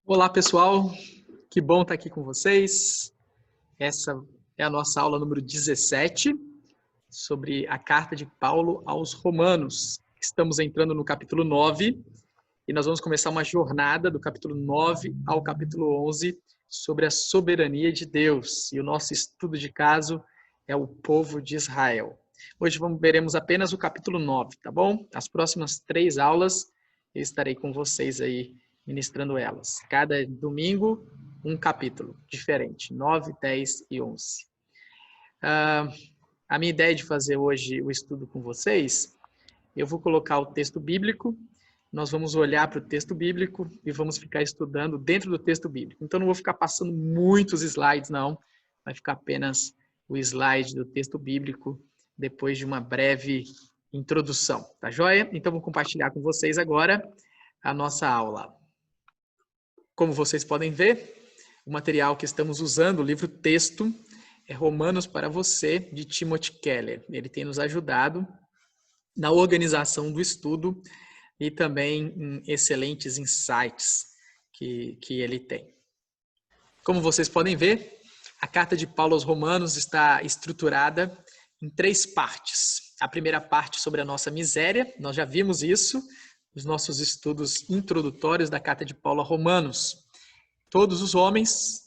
Olá, pessoal. Que bom estar aqui com vocês. Essa é a nossa aula número 17 sobre a carta de Paulo aos Romanos. Estamos entrando no capítulo 9 e nós vamos começar uma jornada do capítulo 9 ao capítulo 11 sobre a soberania de Deus. E o nosso estudo de caso é o povo de Israel. Hoje veremos apenas o capítulo 9, tá bom? As próximas 3 aulas eu estarei com vocês aí ministrando elas. Cada domingo, um capítulo diferente, 9, 10 e 11. A minha ideia de fazer hoje o estudo com vocês, eu vou colocar o texto bíblico, nós vamos olhar para o texto bíblico e vamos ficar estudando dentro do texto bíblico. Então, não vou ficar passando muitos slides, não. Vai ficar apenas o slide do texto bíblico depois de uma breve introdução, tá joia? Então, vou compartilhar com vocês agora a nossa aula. Como vocês podem ver, o material que estamos usando, o livro texto, é Romanos para Você, de Timothy Keller. Ele tem nos ajudado na organização do estudo e também em excelentes insights que ele tem. Como vocês podem ver, a carta de Paulo aos Romanos está estruturada em 3 partes. A primeira parte sobre a nossa miséria, nós já vimos isso nos nossos estudos introdutórios da carta de Paulo a Romanos. Todos os homens,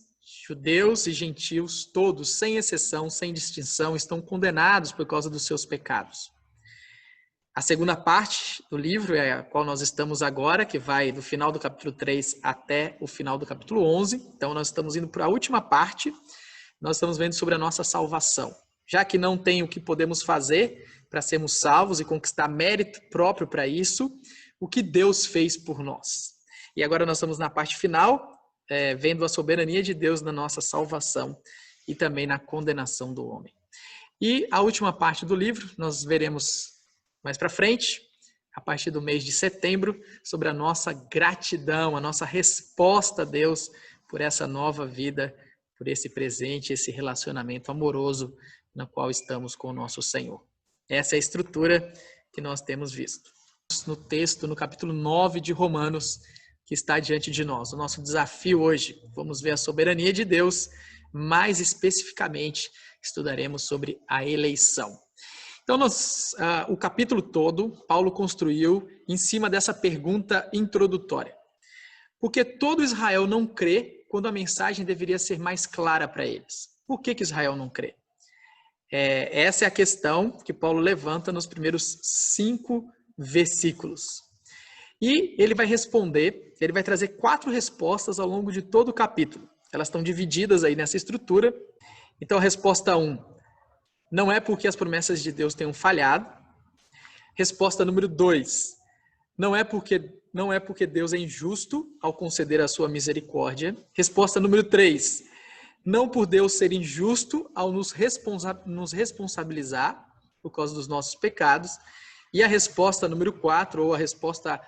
judeus e gentios, todos, sem exceção, sem distinção, estão condenados por causa dos seus pecados. A segunda parte do livro é a qual nós estamos agora, que vai do final do capítulo 3 até o final do capítulo 11. Então, nós estamos indo para a última parte. Nós estamos vendo sobre a nossa salvação. Já que não tem o que podemos fazer para sermos salvos e conquistar mérito próprio para isso, o que Deus fez por nós. E agora nós estamos na parte final, vendo a soberania de Deus na nossa salvação e também na condenação do homem. E a última parte do livro, nós veremos mais para frente, a partir do mês de setembro, sobre a nossa gratidão, a nossa resposta a Deus por essa nova vida, por esse presente, esse relacionamento amoroso no qual estamos com o nosso Senhor. Essa é a estrutura que nós temos visto no texto, no capítulo 9 de Romanos, que está diante de nós. O nosso desafio hoje, vamos ver a soberania de Deus, mais especificamente, estudaremos sobre a eleição. Então, o capítulo todo, Paulo construiu em cima dessa pergunta introdutória. Porque todo Israel não crê quando a mensagem deveria ser mais clara para eles. Por que Israel não crê? Essa é a questão que Paulo levanta nos primeiros 5 versículos. E ele vai responder, ele vai trazer 4 respostas ao longo de todo o capítulo. Elas estão divididas aí nessa estrutura. Então, a resposta 1, não é porque as promessas de Deus tenham falhado. Resposta número 2, não é porque Deus é injusto ao conceder a sua misericórdia. Resposta número 3, não por Deus ser injusto ao nos responsabilizar por causa dos nossos pecados. E a resposta número 4, ou a resposta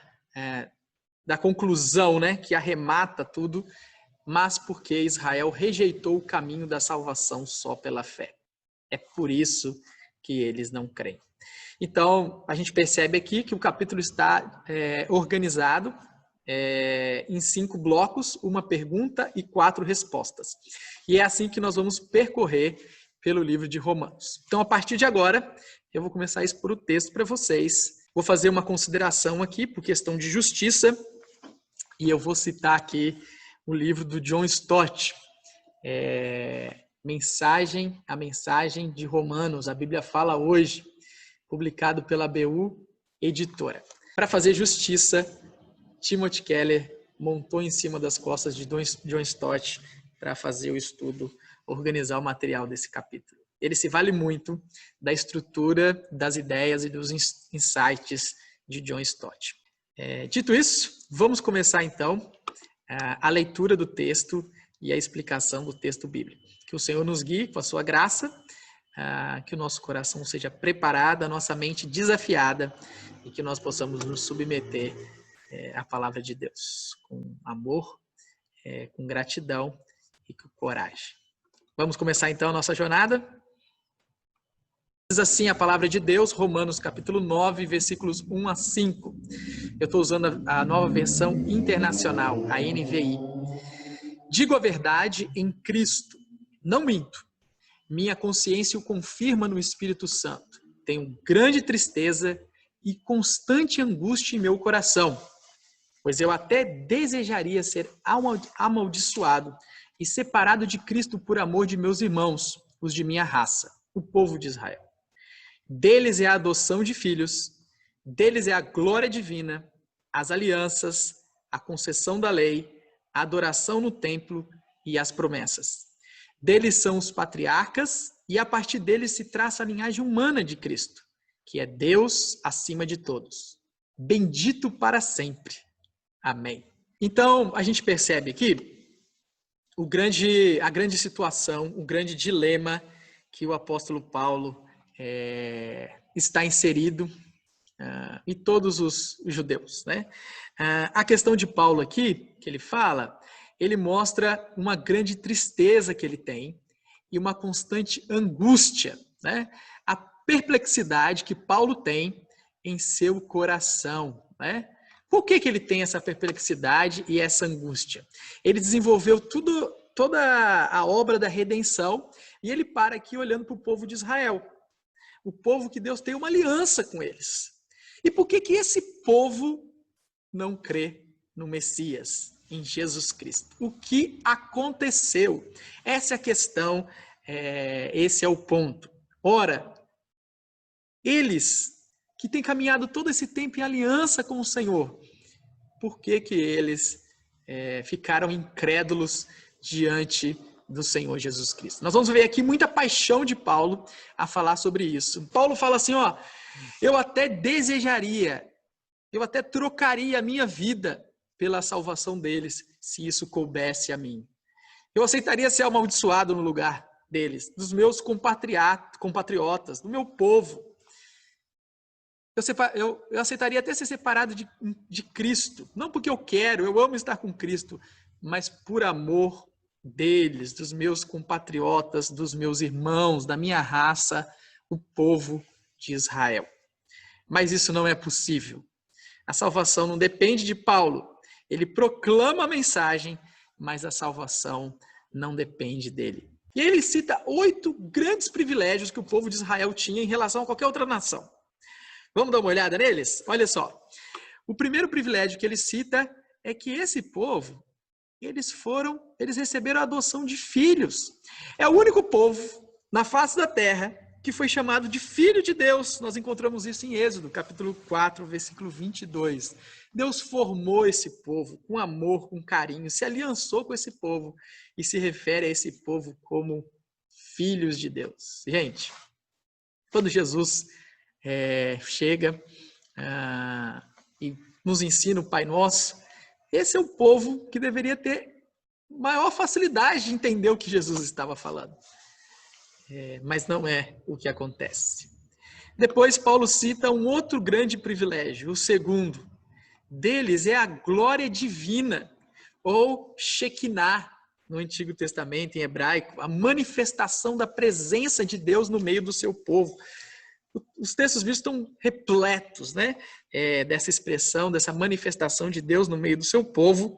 da conclusão, né, que arremata tudo, mas porque Israel rejeitou o caminho da salvação só pela fé. É por isso que eles não creem. Então, a gente percebe aqui que o capítulo está organizado em 5 blocos, uma pergunta e 4 respostas. E é assim que nós vamos percorrer pelo livro de Romanos. Então, a partir de agora, eu vou começar a expor o texto para vocês. Vou fazer uma consideração aqui por questão de justiça e eu vou citar aqui o livro do John Stott, A Mensagem de Romanos, a Bíblia Fala Hoje, publicado pela BU Editora. Para fazer justiça, Timothy Keller montou em cima das costas de John Stott para fazer o estudo, organizar o material desse capítulo. Ele se vale muito da estrutura, das ideias e dos insights de John Stott. Dito isso, vamos começar então a leitura do texto e a explicação do texto bíblico. Que o Senhor nos guie com a sua graça, que o nosso coração seja preparado, a nossa mente desafiada e que nós possamos nos submeter à palavra de Deus com amor, com gratidão e com coragem. Vamos começar então a nossa jornada? Diz assim a palavra de Deus, Romanos capítulo 9, versículos 1 a 5. Eu estou usando a nova versão internacional, a NVI. Digo a verdade em Cristo, não minto. Minha consciência o confirma no Espírito Santo. Tenho grande tristeza e constante angústia em meu coração, pois eu até desejaria ser amaldiçoado e separado de Cristo por amor de meus irmãos, os de minha raça, o povo de Israel. Deles é a adoção de filhos, deles é a glória divina, as alianças, a concessão da lei, a adoração no templo e as promessas. Deles são os patriarcas e a partir deles se traça a linhagem humana de Cristo, que é Deus acima de todos. Bendito para sempre. Amém. Então, a gente percebe aqui a grande situação, o grande dilema que o apóstolo Paulo está inserido, e todos os judeus, né? A questão de Paulo aqui, que ele fala, ele mostra uma grande tristeza que ele tem e uma constante angústia, né? A perplexidade que Paulo tem em seu coração, né? Por que ele tem essa perplexidade e essa angústia? Ele desenvolveu toda a obra da redenção e ele para aqui olhando para o povo de Israel. O povo que Deus tem uma aliança com eles. E por que esse povo não crê no Messias, em Jesus Cristo? O que aconteceu? Essa é a questão, esse é o ponto. Ora, eles que têm caminhado todo esse tempo em aliança com o Senhor, por que eles ficaram incrédulos diante do Senhor Jesus Cristo? Nós vamos ver aqui muita paixão de Paulo a falar sobre isso. Paulo fala assim, ó, eu até desejaria, eu até trocaria a minha vida pela salvação deles, se isso coubesse a mim. Eu aceitaria ser amaldiçoado no lugar deles, dos meus compatriotas, do meu povo. Eu aceitaria até ser separado de Cristo, não porque eu quero, eu amo estar com Cristo, mas por amor deles, dos meus compatriotas, dos meus irmãos, da minha raça, o povo de Israel. Mas isso não é possível. A salvação não depende de Paulo. Ele proclama a mensagem, mas a salvação não depende dele. E ele cita 8 grandes privilégios que o povo de Israel tinha em relação a qualquer outra nação. Vamos dar uma olhada neles? Olha só. O primeiro privilégio que ele cita é que esse povo, eles receberam a adoção de filhos. É o único povo na face da terra que foi chamado de filho de Deus. Nós encontramos isso em Êxodo, capítulo 4, versículo 22. Deus formou esse povo com amor, com carinho, se aliançou com esse povo e se refere a esse povo como filhos de Deus. Gente, quando Jesus chega e nos ensina o Pai Nosso, esse é o povo que deveria ter maior facilidade de entender o que Jesus estava falando. Mas não é o que acontece. Depois, Paulo cita um outro grande privilégio, o segundo. Deles é a glória divina, ou Shekinah, no Antigo Testamento, em hebraico, a manifestação da presença de Deus no meio do seu povo. Os textos bíblicos estão repletos, né, dessa expressão, dessa manifestação de Deus no meio do seu povo,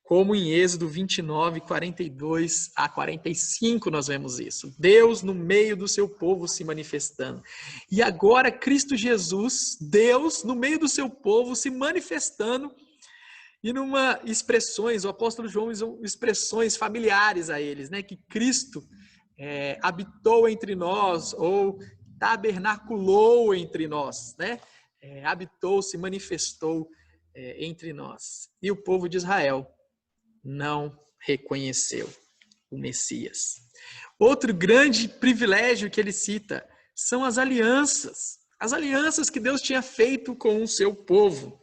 como em Êxodo 29, 42 a 45 nós vemos isso. Deus no meio do seu povo se manifestando. E agora Cristo Jesus, Deus no meio do seu povo se manifestando e numa expressões, o apóstolo João usou expressões familiares a eles, né, que Cristo habitou entre nós ou tabernaculou entre nós, né? Habitou, se manifestou entre nós. E o povo de Israel não reconheceu o Messias. Outro grande privilégio que ele cita são as alianças que Deus tinha feito com o seu povo.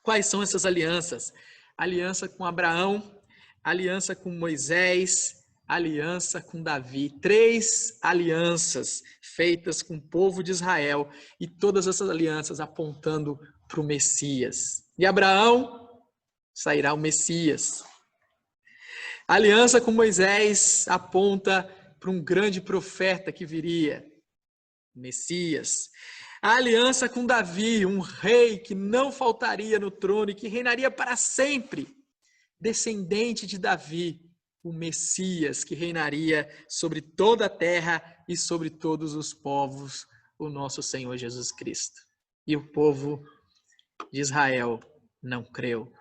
Quais são essas alianças? Aliança com Abraão, aliança com Moisés, aliança com Davi. 3 alianças feitas com o povo de Israel e todas essas alianças apontando para o Messias. De Abraão sairá o Messias. A aliança com Moisés aponta para um grande profeta que viria, Messias. A aliança com Davi, um rei que não faltaria no trono e que reinaria para sempre, descendente de Davi, o Messias que reinaria sobre toda a terra e sobre todos os povos, o nosso Senhor Jesus Cristo. E o povo de Israel não creu.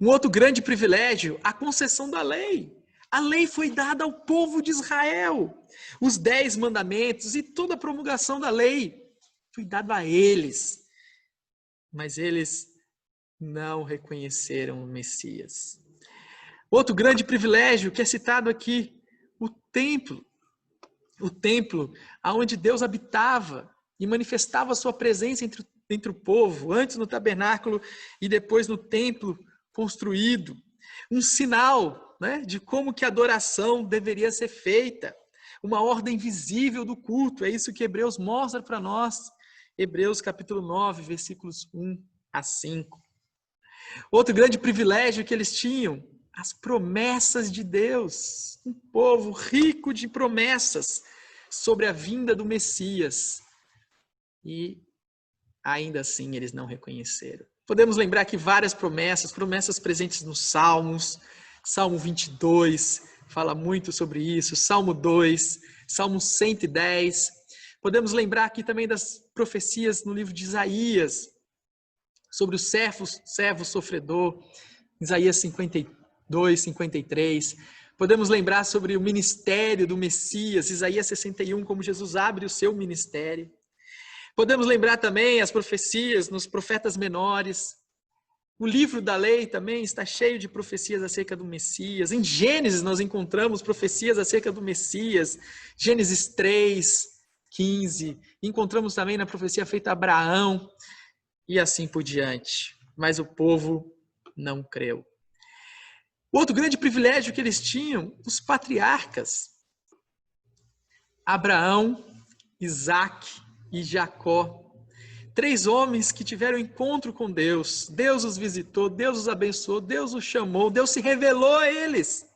Um outro grande privilégio, a concessão da lei. A lei foi dada ao povo de Israel. Os 10 mandamentos e toda a promulgação da lei foi dada a eles. Mas eles não reconheceram o Messias. Outro grande privilégio que é citado aqui, o templo. O templo onde Deus habitava e manifestava a sua presença entre o povo, antes no tabernáculo e depois no templo construído. Um sinal, né, de como que a adoração deveria ser feita. Uma ordem visível do culto. É isso que Hebreus mostra para nós. Hebreus capítulo 9, versículos 1 a 5. Outro grande privilégio que eles tinham, as promessas de Deus. Um povo rico de promessas sobre a vinda do Messias. E ainda assim eles não reconheceram. Podemos lembrar que várias promessas presentes nos Salmos, Salmo 22 fala muito sobre isso, Salmo 2, Salmo 110. Podemos lembrar aqui também das profecias no livro de Isaías, sobre o servo sofredor, Isaías 52, 53. Podemos lembrar sobre o ministério do Messias, Isaías 61, como Jesus abre o seu ministério. Podemos lembrar também as profecias nos profetas menores. O livro da lei também está cheio de profecias acerca do Messias. Em Gênesis nós encontramos profecias acerca do Messias. Gênesis 3, 15. Encontramos também na profecia feita a Abraão e assim por diante. Mas o povo não creu. Outro grande privilégio que eles tinham, os patriarcas. Abraão, Isaque e Jacó. 3 homens que tiveram encontro com Deus. Deus os visitou, Deus os abençoou, Deus os chamou, Deus se revelou a eles.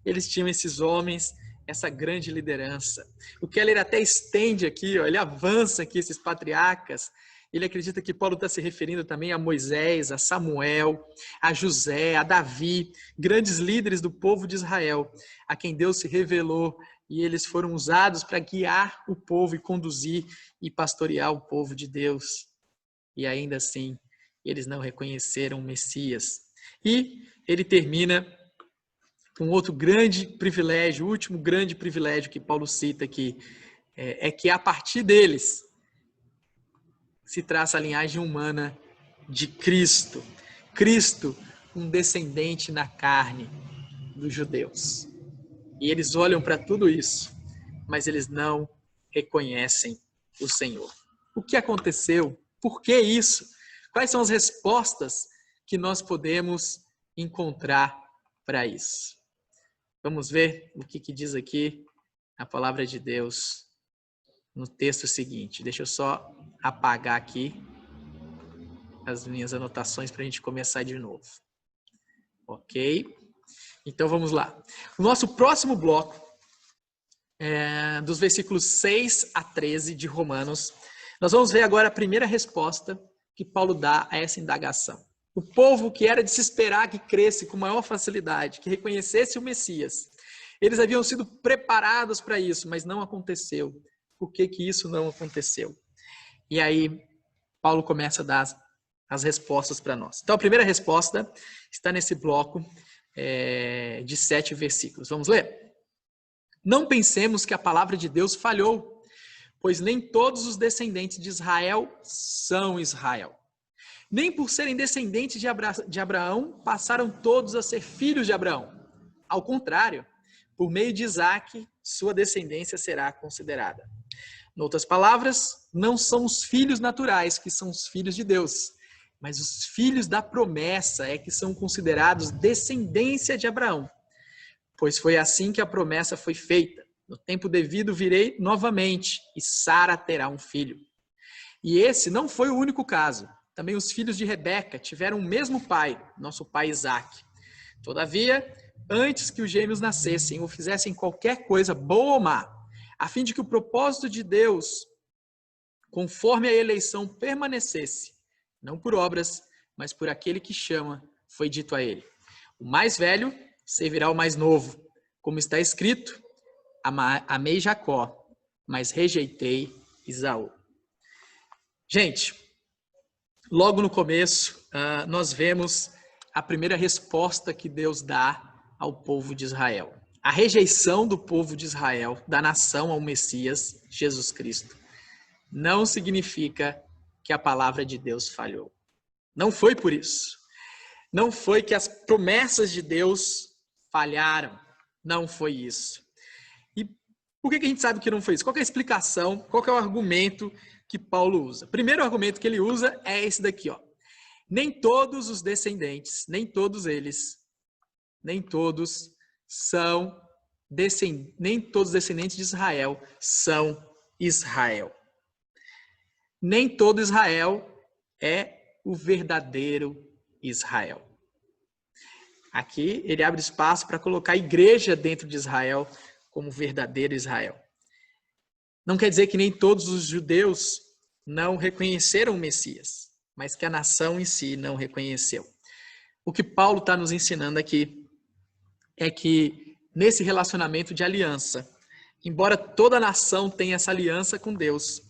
Eles tinham esses homens, essa grande liderança. O Keller até estende aqui, ele avança aqui esses patriarcas. Ele acredita que Paulo está se referindo também a Moisés, a Samuel, a José, a Davi, grandes líderes do povo de Israel, a quem Deus se revelou. E eles foram usados para guiar o povo e conduzir e pastorear o povo de Deus. E ainda assim, eles não reconheceram o Messias. E ele termina com outro grande privilégio, o último grande privilégio que Paulo cita aqui, é que a partir deles se traça a linhagem humana de Cristo. Cristo, um descendente na carne dos judeus. E eles olham para tudo isso, mas eles não reconhecem o Senhor. O que aconteceu? Por que isso? Quais são as respostas que nós podemos encontrar para isso? Vamos ver o que diz aqui a palavra de Deus no texto seguinte. Deixa eu só apagar aqui as minhas anotações para a gente começar de novo. Ok? Então vamos lá. O nosso próximo bloco, dos versículos 6 a 13 de Romanos, nós vamos ver agora a primeira resposta que Paulo dá a essa indagação. O povo que era de se esperar que cresce com maior facilidade, que reconhecesse o Messias, eles haviam sido preparados para isso, mas não aconteceu. Por que isso não aconteceu? E aí, Paulo começa a dar as respostas para nós. Então, a primeira resposta está nesse bloco de 7 versículos. Vamos ler? Não pensemos que a palavra de Deus falhou, pois nem todos os descendentes de Israel são Israel. Nem por serem descendentes de Abraão, passaram todos a ser filhos de Abraão. Ao contrário, por meio de Isaque, sua descendência será considerada. Em outras palavras, não são os filhos naturais que são os filhos de Deus, mas os filhos da promessa é que são considerados descendência de Abraão. Pois foi assim que a promessa foi feita. No tempo devido virei novamente, e Sara terá um filho. E esse não foi o único caso. Também os filhos de Rebeca tiveram o mesmo pai, nosso pai Isaque. Todavia, antes que os gêmeos nascessem ou fizessem qualquer coisa, boa ou má, a fim de que o propósito de Deus, conforme a eleição, permanecesse, não por obras, mas por aquele que chama, foi dito a ele: o mais velho servirá o mais novo. Como está escrito, amei Jacó, mas rejeitei Esaú. Gente, logo no começo, nós vemos a primeira resposta que Deus dá ao povo de Israel. A rejeição do povo de Israel, da nação ao Messias, Jesus Cristo, não significa que a palavra de Deus falhou. Não foi por isso. Não foi que as promessas de Deus falharam. Não foi isso. E por que a gente sabe que não foi isso? Qual é a explicação? Qual é o argumento que Paulo usa? O primeiro argumento que ele usa é esse daqui, ó. Nem todos os descendentes, nem todos eles, nem todos os descendentes de Israel são Israel. Nem todo Israel é o verdadeiro Israel. Aqui ele abre espaço para colocar a igreja dentro de Israel como verdadeiro Israel. Não quer dizer que nem todos os judeus não reconheceram o Messias, mas que a nação em si não reconheceu. O que Paulo está nos ensinando aqui é que nesse relacionamento de aliança, embora toda nação tenha essa aliança com Deus,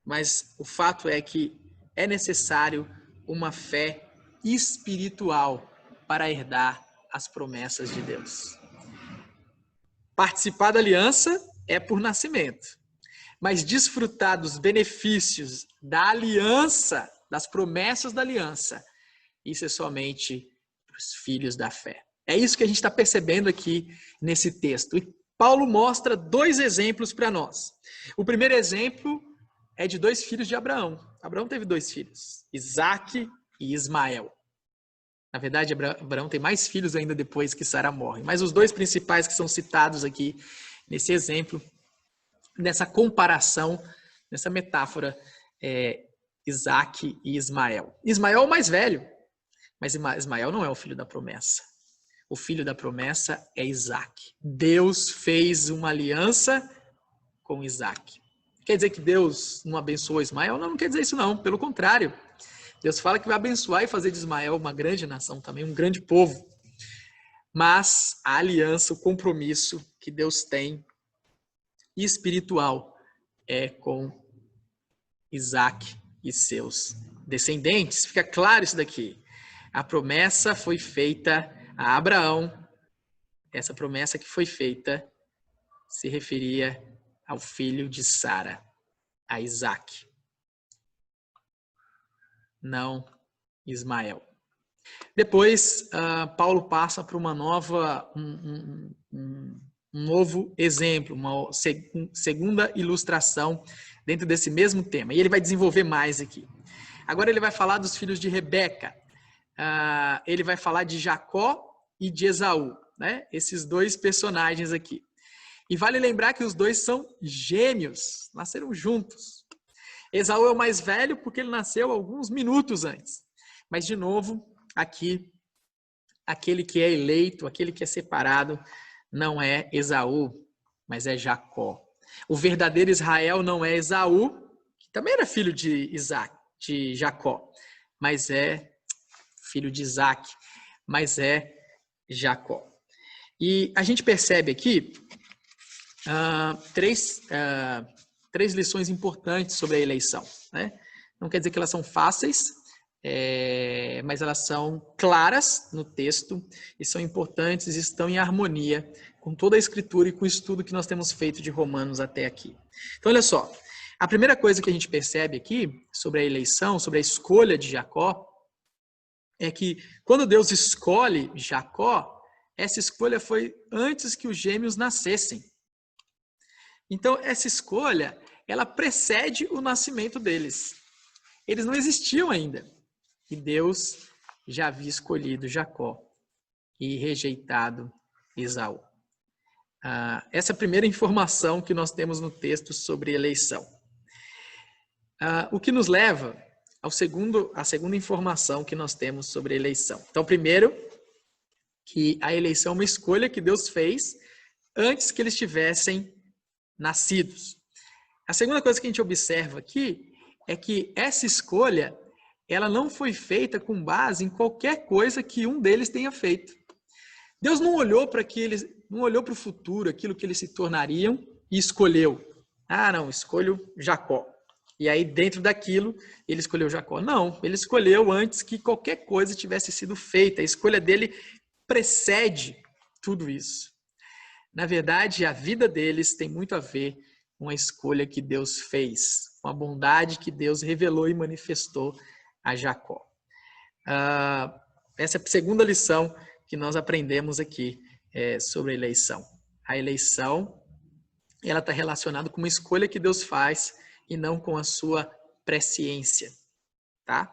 mas o fato é que é necessário uma fé espiritual para herdar as promessas de Deus. Participar da aliança é por nascimento, mas desfrutar dos benefícios da aliança, das promessas da aliança, isso é somente para os filhos da fé. É isso que a gente está percebendo aqui nesse texto. E Paulo mostra dois exemplos para nós. O primeiro exemplo é de dois filhos de Abraão. Abraão teve dois filhos, Isaque e Ismael. Na verdade, Abraão tem mais filhos ainda depois que Sara morre. Mas os dois principais que são citados aqui nesse exemplo, nessa comparação, nessa metáfora, é Isaque e Ismael. Ismael é o mais velho, mas Ismael não é o filho da promessa. O filho da promessa é Isaque. Deus fez uma aliança com Isaque. Quer dizer que Deus não abençoou Ismael? Não, não quer dizer isso não. Pelo contrário. Deus fala que vai abençoar e fazer de Ismael uma grande nação também, um grande povo. Mas a aliança, o compromisso que Deus tem espiritual é com Isaque e seus descendentes. Fica claro isso daqui. A promessa foi feita a Abraão. Essa promessa que foi feita se referia ao filho de Sara, a Isaque. Não Ismael. Depois, Paulo passa para um novo exemplo, uma segunda ilustração dentro desse mesmo tema. E ele vai desenvolver mais aqui. Agora ele vai falar dos filhos de Rebeca. Ele vai falar de Jacó e de Esaú, né? Esses dois personagens aqui. E vale lembrar que os dois são gêmeos, nasceram juntos. Esaú é o mais velho porque ele nasceu alguns minutos antes. Mas, de novo, aqui, aquele que é eleito, aquele que é separado, não é Esaú, mas é Jacó. O verdadeiro Israel não é Esaú, que também era filho de Jacó, mas é filho de Isaque, mas é Jacó. E a gente percebe aqui três lições importantes sobre a eleição, né? Não quer dizer que elas são fáceis, mas elas são claras no texto e são importantes e estão em harmonia com toda a escritura e com o estudo que nós temos feito de Romanos até aqui. Então, olha só, a primeira coisa que a gente percebe aqui sobre a eleição, sobre a escolha de Jacó, é que quando Deus escolhe Jacó, essa escolha foi antes que os gêmeos nascessem. Então, essa escolha, ela precede o nascimento deles. Eles não existiam ainda. E Deus já havia escolhido Jacó e rejeitado Esaú. Essa é a primeira informação que nós temos no texto sobre eleição. O que nos leva à segunda informação que nós temos sobre eleição. Então, primeiro, que a eleição é uma escolha que Deus fez antes que eles tivessem nascidos. A segunda coisa que a gente observa aqui é que essa escolha, ela não foi feita com base em qualquer coisa que um deles tenha feito. Deus não olhou para o futuro, aquilo que eles se tornariam e escolheu. Ah, não, escolho Jacó. E aí, dentro daquilo, ele escolheu Jacó. Não, ele escolheu antes que qualquer coisa tivesse sido feita. A escolha dele precede tudo isso. Na verdade, a vida deles tem muito a ver com a escolha que Deus fez, com a bondade que Deus revelou e manifestou a Jacó. Essa é a segunda lição que nós aprendemos aqui sobre a eleição. A eleição, ela está relacionada com uma escolha que Deus faz e não com a sua presciência, tá?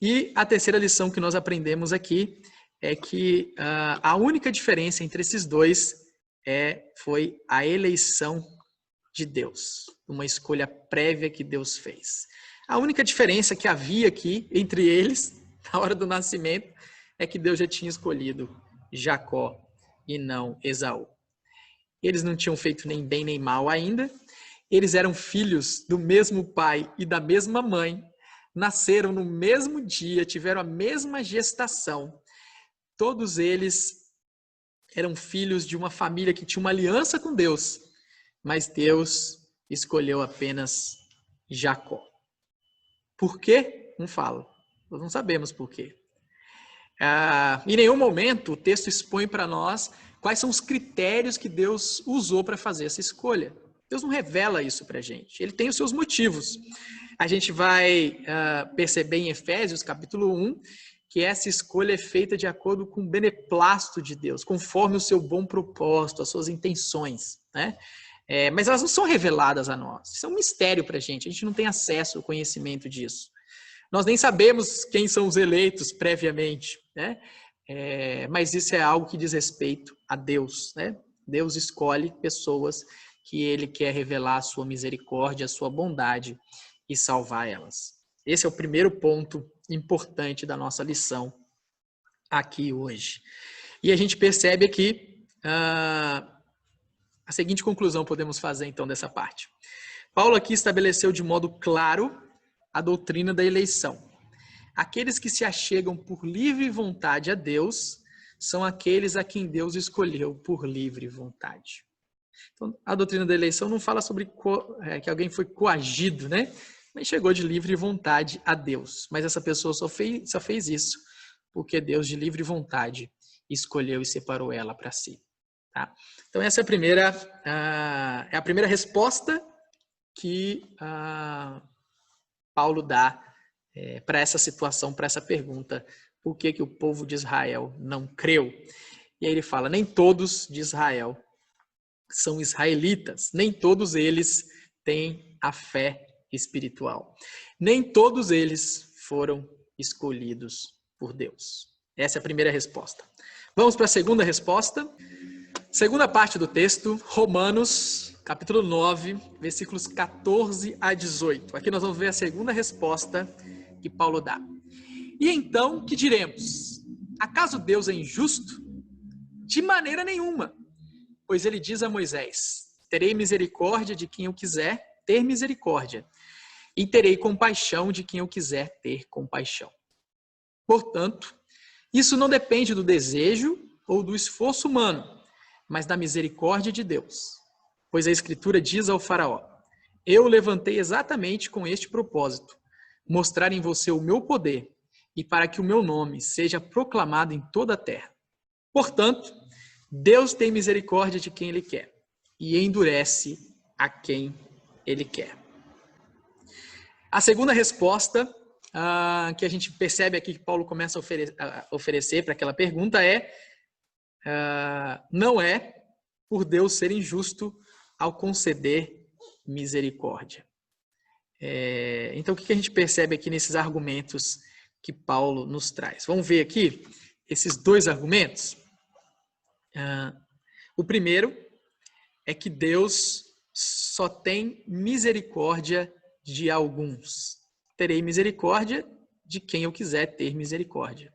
E a terceira lição que nós aprendemos aqui é que a única diferença entre esses dois foi a eleição de Deus, uma escolha prévia que Deus fez. A única diferença que havia aqui entre eles, na hora do nascimento, é que Deus já tinha escolhido Jacó e não Esaú. Eles não tinham feito nem bem nem mal ainda, eles eram filhos do mesmo pai e da mesma mãe, nasceram no mesmo dia, tiveram a mesma gestação. Todos eles eram filhos de uma família que tinha uma aliança com Deus, mas Deus escolheu apenas Jacó. Por quê? Não fala. Nós não sabemos por quê. Em nenhum momento o texto expõe para nós quais são os critérios que Deus usou para fazer essa escolha. Deus não revela isso para a gente. Ele tem os seus motivos. A gente vai perceber em Efésios, capítulo 1, que essa escolha é feita de acordo com o beneplácito de Deus, conforme o seu bom propósito, as suas intenções, né? Mas elas não são reveladas a nós. Isso é um mistério para a gente não tem acesso ao conhecimento disso. Nós nem sabemos quem são os eleitos previamente, né? Mas isso é algo que diz respeito a Deus, né? Deus escolhe pessoas que Ele quer revelar a sua misericórdia, a sua bondade e salvar elas. Esse é o primeiro ponto importante da nossa lição aqui hoje. E a gente percebe aqui a seguinte conclusão podemos fazer então dessa parte. Paulo aqui estabeleceu de modo claro a doutrina da eleição. Aqueles que se achegam por livre vontade a Deus são aqueles a quem Deus escolheu por livre vontade. Então, a doutrina da eleição não fala sobre que alguém foi coagido, né? Mas chegou de livre vontade a Deus. Mas essa pessoa só fez isso porque Deus, de livre vontade, escolheu e separou ela para si. Tá? Então, essa é a primeira resposta que Paulo dá para essa situação, para essa pergunta. Por que o povo de Israel não creu? E aí ele fala, nem todos de Israel são israelitas, nem todos eles têm a fé espiritual. Nem todos eles foram escolhidos por Deus. Essa é a primeira resposta. Vamos para a segunda resposta. Segunda parte do texto, Romanos, capítulo 9, versículos 14 a 18. Aqui nós vamos ver a segunda resposta que Paulo dá. E então, que diremos? Acaso Deus é injusto? De maneira nenhuma. Pois ele diz a Moisés, terei misericórdia de quem eu quiser ter misericórdia, e terei compaixão de quem eu quiser ter compaixão. Portanto, isso não depende do desejo ou do esforço humano, mas da misericórdia de Deus. Pois a Escritura diz ao faraó, eu o levantei exatamente com este propósito, mostrar em você o meu poder, e para que o meu nome seja proclamado em toda a terra. Portanto, Deus tem misericórdia de quem Ele quer e endurece a quem Ele quer. A segunda resposta que a gente percebe aqui que Paulo começa a oferecer para aquela pergunta não é por Deus ser injusto ao conceder misericórdia. Então, o que a gente percebe aqui nesses argumentos que Paulo nos traz? Vamos ver aqui esses dois argumentos? O primeiro é que Deus só tem misericórdia de alguns. Terei misericórdia de quem eu quiser ter misericórdia.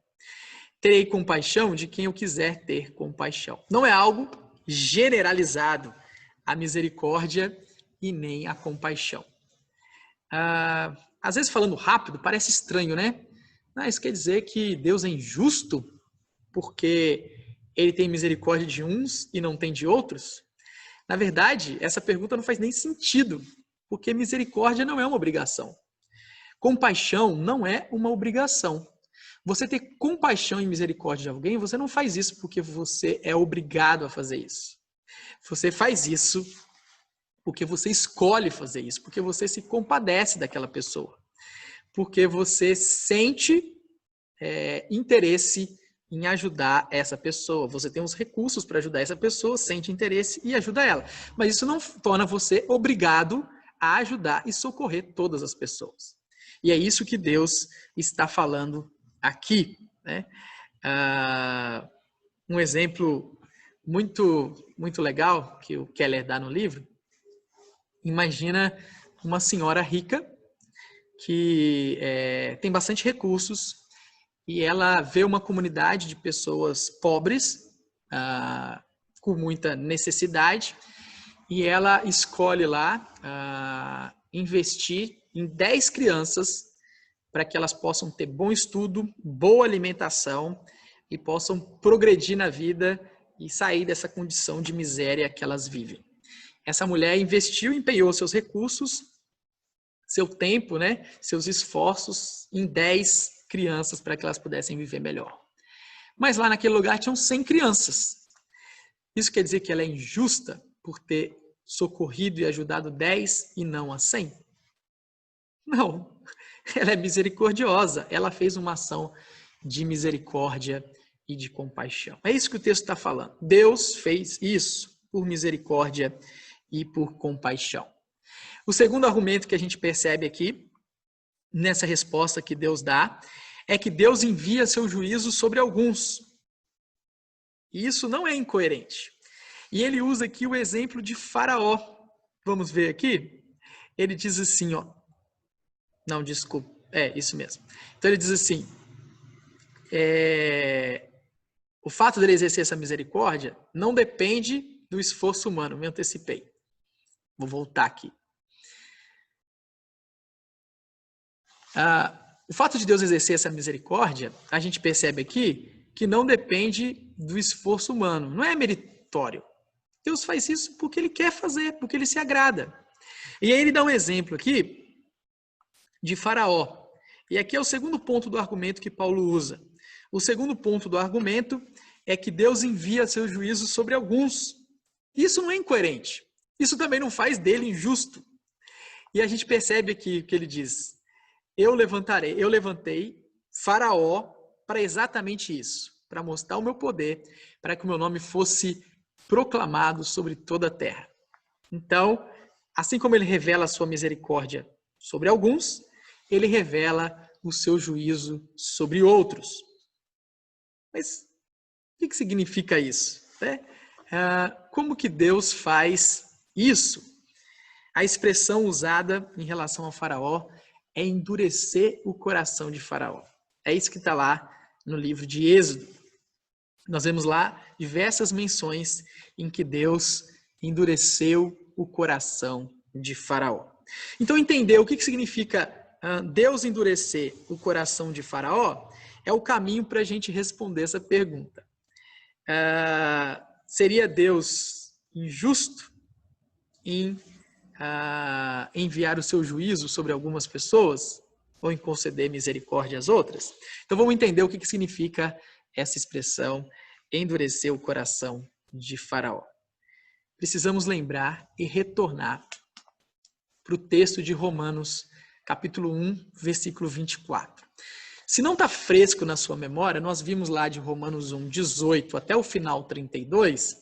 Terei compaixão de quem eu quiser ter compaixão. Não é algo generalizado a misericórdia e nem a compaixão. Às vezes, falando rápido, parece estranho, né? Isso quer dizer que Deus é injusto porque ele tem misericórdia de uns e não tem de outros? Na verdade, essa pergunta não faz nem sentido, porque misericórdia não é uma obrigação. Compaixão não é uma obrigação. Você ter compaixão e misericórdia de alguém, você não faz isso porque você é obrigado a fazer isso. Você faz isso porque você escolhe fazer isso, porque você se compadece daquela pessoa, porque você sente interesse em ajudar essa pessoa. Você tem os recursos para ajudar essa pessoa, sente interesse e ajuda ela. Mas isso não torna você obrigado a ajudar e socorrer todas as pessoas. E é isso que Deus está falando aqui, né? Um exemplo muito legal que o Keller dá no livro. Imagina uma senhora rica que tem bastante recursos e ela vê uma comunidade de pessoas pobres, com muita necessidade, e ela escolhe lá investir em 10 crianças para que elas possam ter bom estudo, boa alimentação e possam progredir na vida e sair dessa condição de miséria que elas vivem. Essa mulher investiu, empenhou seus recursos, seu tempo, né, seus esforços em 10 crianças para que elas pudessem viver melhor. Mas lá naquele lugar tinham 100 crianças. Isso quer dizer que ela é injusta por ter socorrido e ajudado 10 e não a 100? Não, ela é misericordiosa. Ela fez uma ação de misericórdia e de compaixão. É isso que o texto está falando. Deus fez isso por misericórdia e por compaixão. O segundo argumento que a gente percebe aqui, nessa resposta que Deus dá, é que Deus envia seu juízo sobre alguns. E isso não é incoerente. E ele usa aqui o exemplo de Faraó. Vamos ver aqui? Ele diz assim, ó. Não, desculpa. É, isso mesmo. Então ele diz assim, o fato dele exercer essa misericórdia não depende do esforço humano. Me antecipei. Vou voltar aqui. O fato de Deus exercer essa misericórdia, a gente percebe aqui que não depende do esforço humano, não é meritório. Deus faz isso porque ele quer fazer, porque ele se agrada. E aí ele dá um exemplo aqui de Faraó. E aqui é o segundo ponto do argumento que Paulo usa. O segundo ponto do argumento é que Deus envia seu juízo sobre alguns. Isso não é incoerente. Isso também não faz dele injusto. E a gente percebe aqui que ele diz: eu levantei Faraó para exatamente isso, para mostrar o meu poder, para que o meu nome fosse proclamado sobre toda a terra. Então, assim como ele revela a sua misericórdia sobre alguns, ele revela o seu juízo sobre outros. Mas o que significa isso? Como que Deus faz isso? A expressão usada em relação ao Faraó é endurecer o coração de Faraó. É isso que está lá no livro de Êxodo. Nós vemos lá diversas menções em que Deus endureceu o coração de Faraó. Então, entender o que significa Deus endurecer o coração de Faraó é o caminho para a gente responder essa pergunta. Seria Deus injusto em enviar o seu juízo sobre algumas pessoas ou em conceder misericórdia às outras? Então vamos entender o que significa essa expressão endurecer o coração de Faraó. Precisamos lembrar e retornar para o texto de Romanos, capítulo 1, versículo 24. Se não está fresco na sua memória, nós vimos lá de Romanos 1, 18 até o final 32,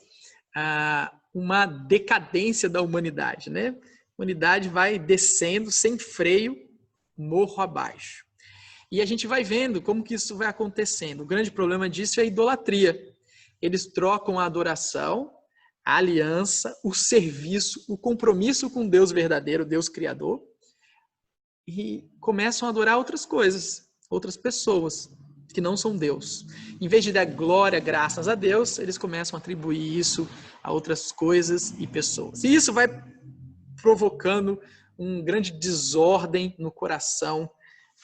uma decadência da humanidade, né? A humanidade vai descendo sem freio, morro abaixo. E a gente vai vendo como que isso vai acontecendo. O grande problema disso é a idolatria. Eles trocam a adoração, a aliança, o serviço, o compromisso com Deus verdadeiro, Deus Criador, e começam a adorar outras coisas, outras pessoas que não são Deus. Em vez de dar glória, graças a Deus, eles começam a atribuir isso a outras coisas e pessoas. E isso vai provocando um grande desordem no coração,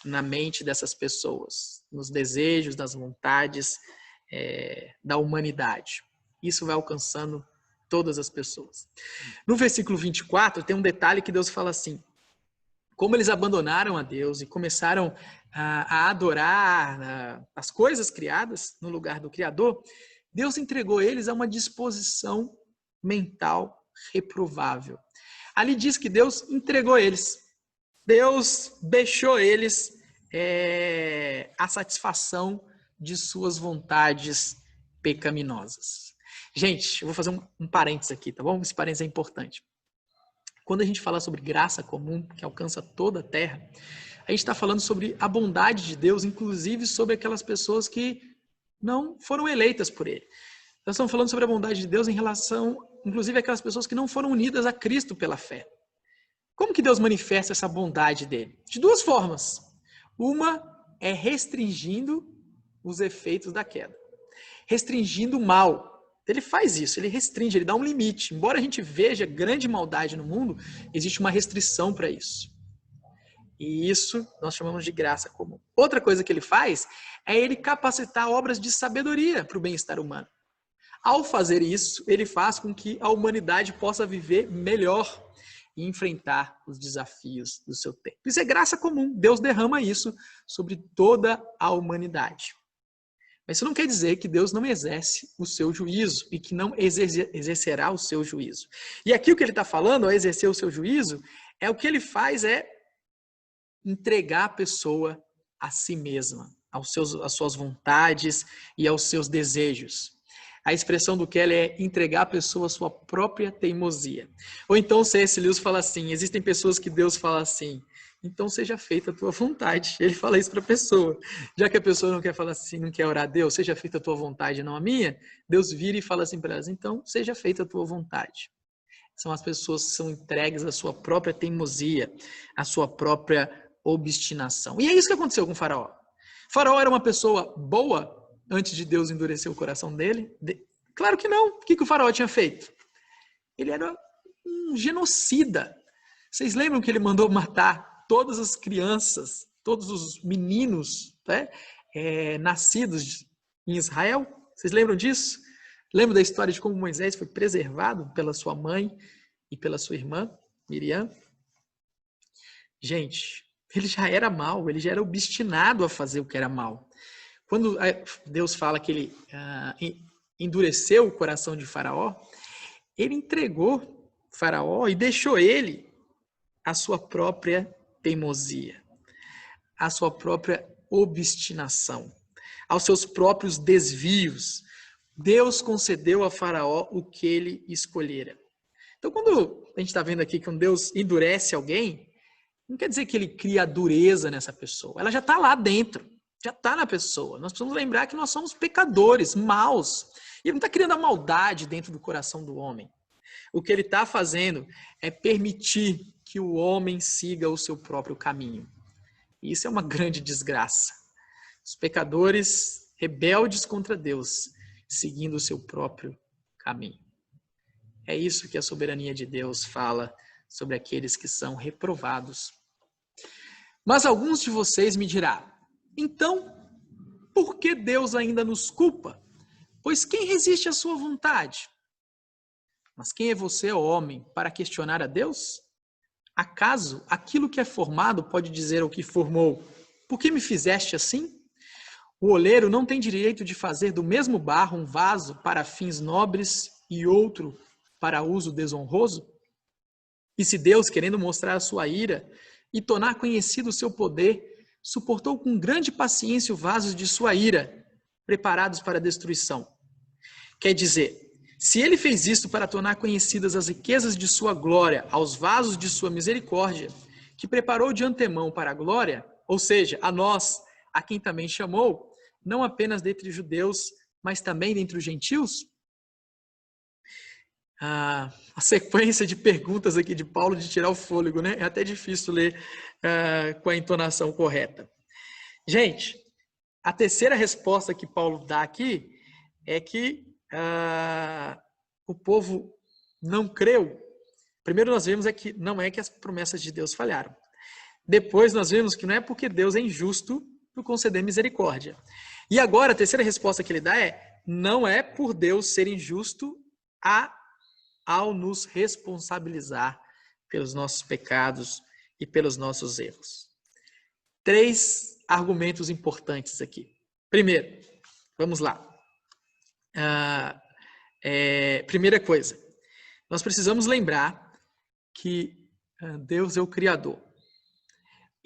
na mente dessas pessoas, nos desejos, nas vontades, da humanidade. Isso vai alcançando todas as pessoas. No versículo 24, tem um detalhe que Deus fala assim: como eles abandonaram a Deus e começaram a adorar as coisas criadas no lugar do Criador, Deus entregou eles a uma disposição mental reprovável. Ali diz que Deus entregou eles. Deus deixou eles a satisfação de suas vontades pecaminosas. Gente, eu vou fazer um parênteses aqui, tá bom? Esse parênteses é importante. Quando a gente fala sobre graça comum, que alcança toda a terra, a gente está falando sobre a bondade de Deus, inclusive sobre aquelas pessoas que não foram eleitas por Ele. Nós estamos falando sobre a bondade de Deus em relação, inclusive, àquelas pessoas que não foram unidas a Cristo pela fé. Como que Deus manifesta essa bondade dele? De duas formas. Uma é restringindo os efeitos da queda. Restringindo o mal. Ele faz isso, ele restringe, ele dá um limite. Embora a gente veja grande maldade no mundo, existe uma restrição para isso. E isso nós chamamos de graça comum. Outra coisa que ele faz é ele capacitar obras de sabedoria para o bem-estar humano. Ao fazer isso, ele faz com que a humanidade possa viver melhor e enfrentar os desafios do seu tempo. Isso é graça comum. Deus derrama isso sobre toda a humanidade. Mas isso não quer dizer que Deus não exerce o seu juízo e que não exercerá o seu juízo. E aqui o que ele está falando, ao exercer o seu juízo, o que ele faz é entregar a pessoa a si mesma, às suas vontades e aos seus desejos. A expressão do Keller é entregar a pessoa a sua própria teimosia. Ou então C.S. Lewis fala assim, existem pessoas que Deus fala assim, então seja feita a tua vontade. Ele fala isso para a pessoa. Já que a pessoa não quer falar assim, não quer orar a Deus, seja feita a tua vontade, não a minha, Deus vira e fala assim para elas, então seja feita a tua vontade. São as pessoas que são entregues à sua própria teimosia, à sua própria obstinação. E é isso que aconteceu com o Faraó. Faraó era uma pessoa boa antes de Deus endurecer o coração dele? Claro que não. O que o Faraó tinha feito? Ele era um genocida. Vocês lembram que ele mandou matar todas as crianças, todos os meninos, né, nascidos em Israel? Vocês lembram disso? Lembram da história de como Moisés foi preservado pela sua mãe e pela sua irmã, Miriam? Gente, ele já era mau, ele já era obstinado a fazer o que era mau. Quando Deus fala que ele endureceu o coração de Faraó, ele entregou Faraó e deixou ele a sua própria teimosia, a sua própria obstinação, aos seus próprios desvios. Deus concedeu a Faraó o que ele escolhera. Então, quando a gente está vendo aqui que um Deus endurece alguém, não quer dizer que ele cria dureza nessa pessoa. Ela já está lá dentro. Já está na pessoa. Nós precisamos lembrar que nós somos pecadores, maus. E ele não está criando a maldade dentro do coração do homem. O que ele está fazendo é permitir que o homem siga o seu próprio caminho. E isso é uma grande desgraça. Os pecadores rebeldes contra Deus, seguindo o seu próprio caminho. É isso que a soberania de Deus fala sobre aqueles que são reprovados. Mas alguns de vocês me dirão, então, por que Deus ainda nos culpa? Pois quem resiste à sua vontade? Mas quem é você, ó homem, para questionar a Deus? Acaso aquilo que é formado pode dizer ao que formou, por que me fizeste assim? O oleiro não tem direito de fazer do mesmo barro um vaso para fins nobres e outro para uso desonroso? E se Deus, querendo mostrar a sua ira e tornar conhecido o seu poder, suportou com grande paciência os vasos de sua ira, preparados para a destruição. Quer dizer, se ele fez isto para tornar conhecidas as riquezas de sua glória aos vasos de sua misericórdia, que preparou de antemão para a glória, ou seja, a nós, a quem também chamou, não apenas dentre os judeus, mas também dentre os gentios? A sequência de perguntas aqui de Paulo de tirar o fôlego, né? É até difícil ler com a entonação correta. Gente, a terceira resposta que Paulo dá aqui é que o povo não creu. Primeiro nós vemos que não é que as promessas de Deus falharam. Depois nós vemos que não é porque Deus é injusto por conceder misericórdia. E agora, a terceira resposta que ele dá é: não é por Deus ser injusto ao nos responsabilizar pelos nossos pecados e pelos nossos erros. 3 argumentos importantes aqui. Primeiro, vamos lá. Primeira coisa, nós precisamos lembrar que Deus é o Criador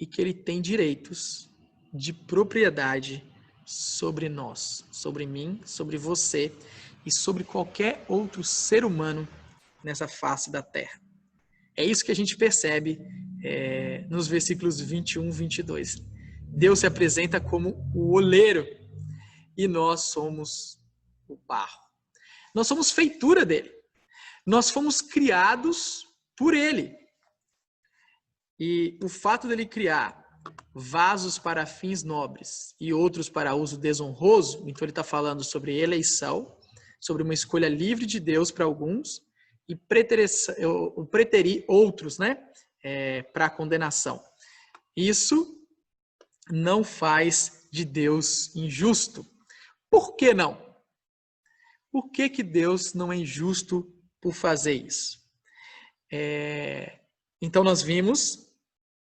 e que Ele tem direitos de propriedade sobre nós, sobre mim, sobre você e sobre qualquer outro ser humano nessa face da Terra. É isso que a gente percebe nos versículos 21 e 22. Deus se apresenta como o oleiro e nós somos o barro. Nós somos feitura dele. Nós fomos criados por ele. E o fato dele criar vasos para fins nobres e outros para uso desonroso, então ele está falando sobre eleição, sobre uma escolha livre de Deus para alguns e preterir outros, né, para condenação. Isso não faz de Deus injusto. Por que não? Por que Deus não é injusto por fazer isso? Então nós vimos,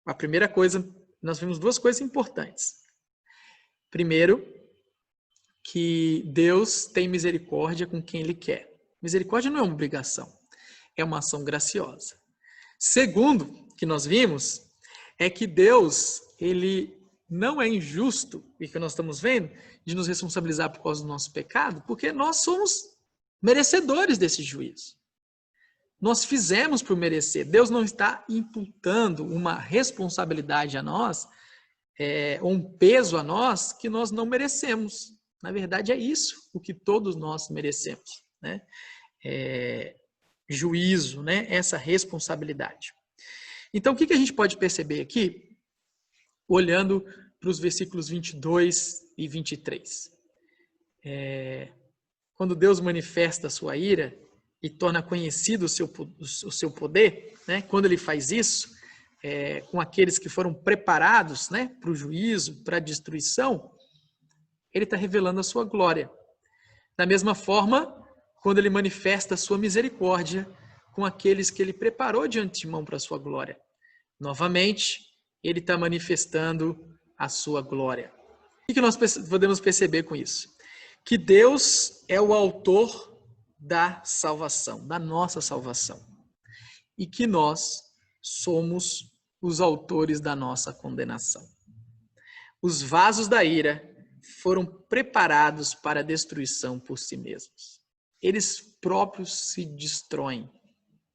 a primeira coisa, nós vimos 2 coisas importantes. Primeiro, que Deus tem misericórdia com quem Ele quer. Misericórdia não é uma obrigação, é uma ação graciosa. Segundo, que nós vimos, é que Deus, Ele não é injusto, e que nós estamos vendo, de nos responsabilizar por causa do nosso pecado, porque nós somos merecedores desse juízo. Nós fizemos por merecer. Deus não está imputando uma responsabilidade a nós, ou um peso a nós que nós não merecemos. Na verdade, é isso o que todos nós merecemos, né? Juízo, né? Essa responsabilidade. Então, o que a gente pode perceber aqui, olhando para os versículos 22 e 23? Quando Deus manifesta a sua ira e torna conhecido o seu poder, né? Quando ele faz isso, com aqueles que foram preparados, né, para o juízo, para a destruição, ele está revelando a sua glória. Da mesma forma, quando ele manifesta a sua misericórdia com aqueles que ele preparou de antemão para a sua glória. Novamente, ele está manifestando a sua glória. O que nós podemos perceber com isso? Que Deus é o autor da salvação, da nossa salvação. E que nós somos os autores da nossa condenação. Os vasos da ira foram preparados para a destruição por si mesmos. Eles próprios se destroem,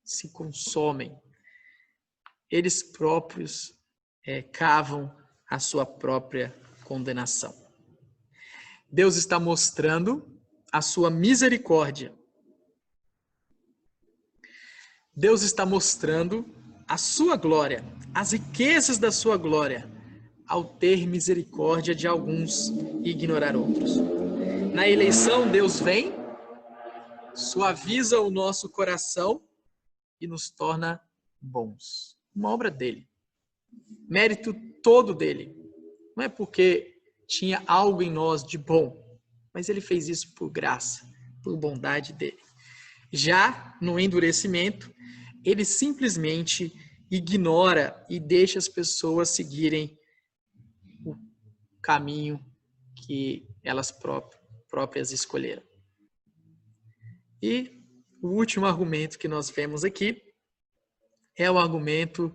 se consomem. Eles próprios cavam a sua própria condenação. Deus está mostrando a sua misericórdia. Deus está mostrando a sua glória, as riquezas da sua glória, ao ter misericórdia de alguns e ignorar outros. Na eleição, Deus vem, suaviza o nosso coração e nos torna bons. Uma obra dele. Mérito todo dele. Não é porque tinha algo em nós de bom, mas ele fez isso por graça, por bondade dele. Já no endurecimento, ele simplesmente ignora e deixa as pessoas seguirem o caminho que elas próprias escolheram. E o último argumento que nós vemos aqui é o argumento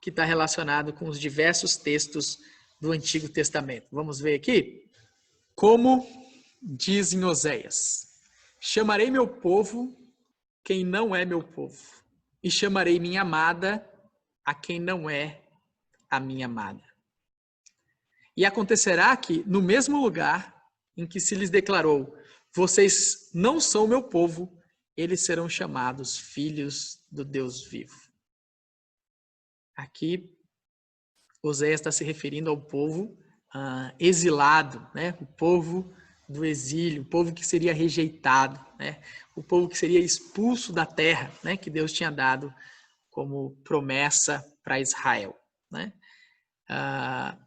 que está relacionado com os diversos textos do Antigo Testamento. Vamos ver aqui? Como diz em Oséias: chamarei meu povo quem não é meu povo, e chamarei minha amada a quem não é a minha amada. E acontecerá que, no mesmo lugar em que se lhes declarou, vocês não são meu povo, eles serão chamados filhos do Deus vivo. Aqui, Oséias está se referindo ao povo exilado, né? O povo do exílio, o povo que seria rejeitado, né? O povo que seria expulso da terra, né? Que Deus tinha dado como promessa para Israel, né?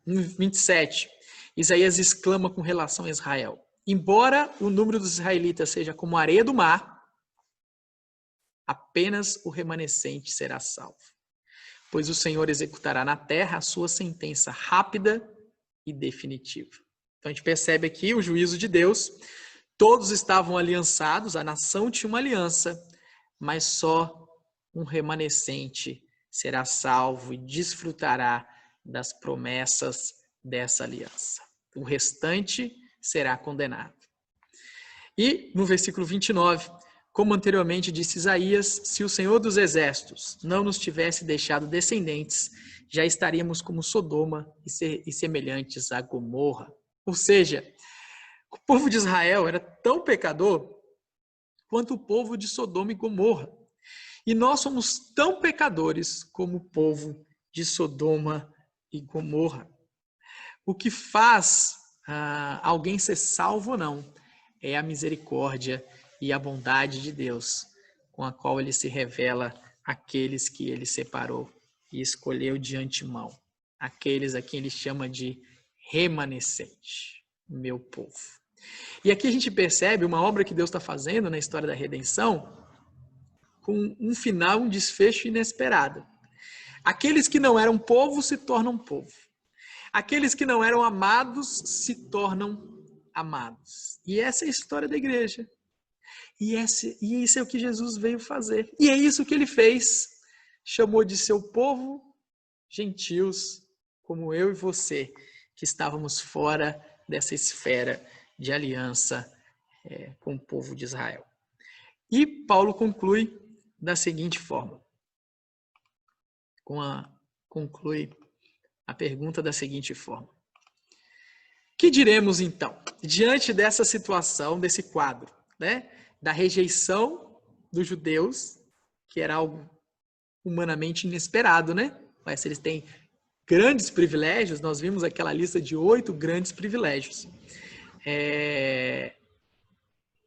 27. Isaías exclama com relação a Israel: embora o número dos israelitas seja como a areia do mar, apenas o remanescente será salvo, pois o Senhor executará na terra a sua sentença rápida e definitiva. Então a gente percebe aqui o juízo de Deus. Todos estavam aliançados, a nação tinha uma aliança, mas só um remanescente será salvo e desfrutará das promessas dessa aliança. O restante será condenado. E no versículo 29, como anteriormente disse Isaías, se o Senhor dos Exércitos não nos tivesse deixado descendentes, já estaríamos como Sodoma e semelhantes a Gomorra. Ou seja, o povo de Israel era tão pecador quanto o povo de Sodoma e Gomorra. E nós somos tão pecadores como o povo de Sodoma e Gomorra. O que faz alguém ser salvo ou não é a misericórdia e a bondade de Deus, com a qual ele se revela àqueles que ele separou e escolheu de antemão. Aqueles a quem ele chama de remanescente, meu povo. E aqui a gente percebe uma obra que Deus está fazendo na história da redenção com um final, um desfecho inesperado. Aqueles que não eram povo se tornam povo. Aqueles que não eram amados se tornam amados. E essa é a história da igreja. E isso é o que Jesus veio fazer. E é isso que ele fez. Chamou de seu povo gentios, como eu e você, que estávamos fora dessa esfera de aliança com o povo de Israel. E Paulo conclui da seguinte forma. Conclui a pergunta da seguinte forma. Que diremos então, diante dessa situação, desse quadro, né, da rejeição dos judeus, que era algo humanamente inesperado, né? Mas eles têm grandes privilégios, nós vimos aquela lista de 8 grandes privilégios. O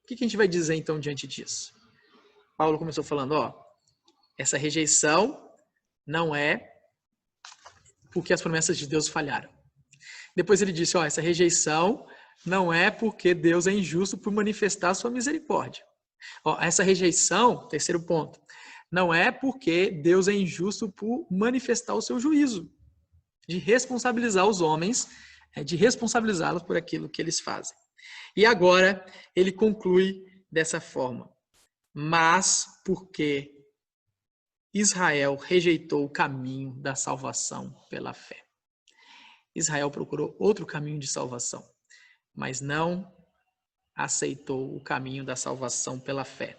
que a gente vai dizer então diante disso? Paulo começou falando, essa rejeição não é porque as promessas de Deus falharam. Depois ele disse, essa rejeição não é porque Deus é injusto por manifestar a sua misericórdia. Essa rejeição, terceiro ponto, não é porque Deus é injusto por manifestar o seu juízo, de responsabilizar os homens, de responsabilizá-los por aquilo que eles fazem. E agora ele conclui dessa forma, mas porque Israel rejeitou o caminho da salvação pela fé. Israel procurou outro caminho de salvação, mas não aceitou o caminho da salvação pela fé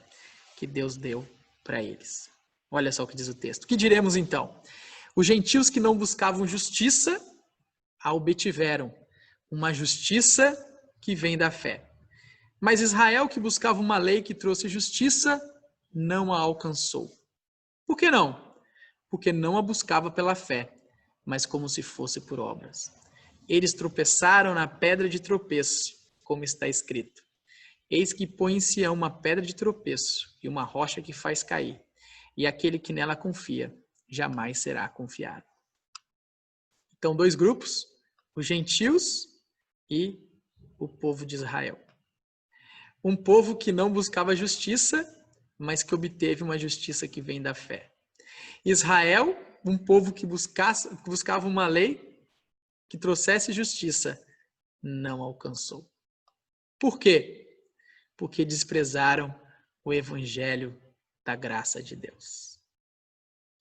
que Deus deu para eles. Olha só o que diz o texto. Que diremos então? Os gentios que não buscavam justiça a obtiveram, uma justiça que vem da fé. Mas Israel, que buscava uma lei que trouxe justiça, não a alcançou. Por que não? Porque não a buscava pela fé, mas como se fosse por obras. Eles tropeçaram na pedra de tropeço, como está escrito. Eis que põe em Sião uma pedra de tropeço e uma rocha que faz cair, e aquele que nela confia jamais será confiado. Então, 2 grupos, os gentios e o povo de Israel. Um povo que não buscava justiça, mas que obteve uma justiça que vem da fé. Israel, um povo que buscava uma lei que trouxesse justiça, não alcançou. Por quê? Porque desprezaram o evangelho da graça de Deus.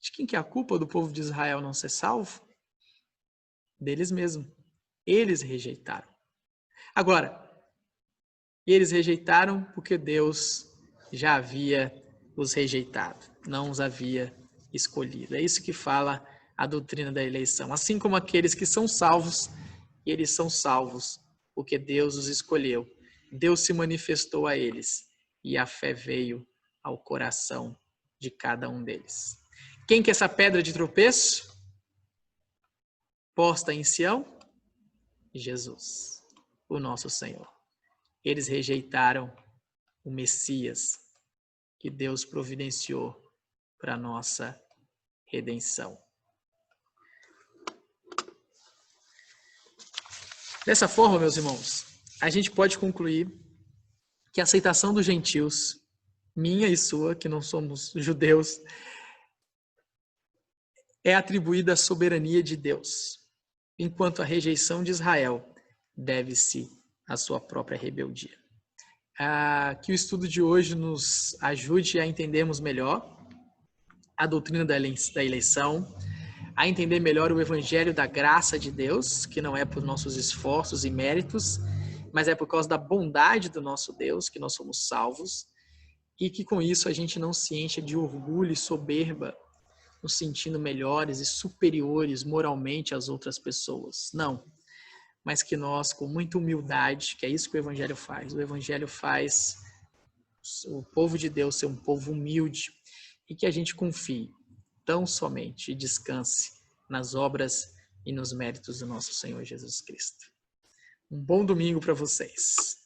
De quem que é a culpa do povo de Israel não ser salvo? Deles mesmos. Eles rejeitaram. Agora, eles rejeitaram porque Deus já havia os rejeitado, não os havia escolhido. É isso que fala a doutrina da eleição. Assim como aqueles que são salvos, eles são salvos porque Deus os escolheu. Deus se manifestou a eles e a fé veio ao coração de cada um deles. Quem que é essa pedra de tropeço? Posta em Sião? Jesus, o nosso Senhor. Eles rejeitaram o Messias que Deus providenciou para a nossa redenção. Dessa forma, meus irmãos, a gente pode concluir que a aceitação dos gentios, minha e sua, que não somos judeus, é atribuída à soberania de Deus, enquanto a rejeição de Israel deve-se à sua própria rebeldia. Que o estudo de hoje nos ajude a entendermos melhor a doutrina da eleição, a entender melhor o evangelho da graça de Deus, que não é por nossos esforços e méritos, mas é por causa da bondade do nosso Deus que nós somos salvos, e que com isso a gente não se encha de orgulho e soberba, nos sentindo melhores e superiores moralmente às outras pessoas. Não. Mas que nós, com muita humildade, que é isso que o Evangelho faz. O Evangelho faz o povo de Deus ser um povo humilde e que a gente confie tão somente e descanse nas obras e nos méritos do nosso Senhor Jesus Cristo. Um bom domingo para vocês.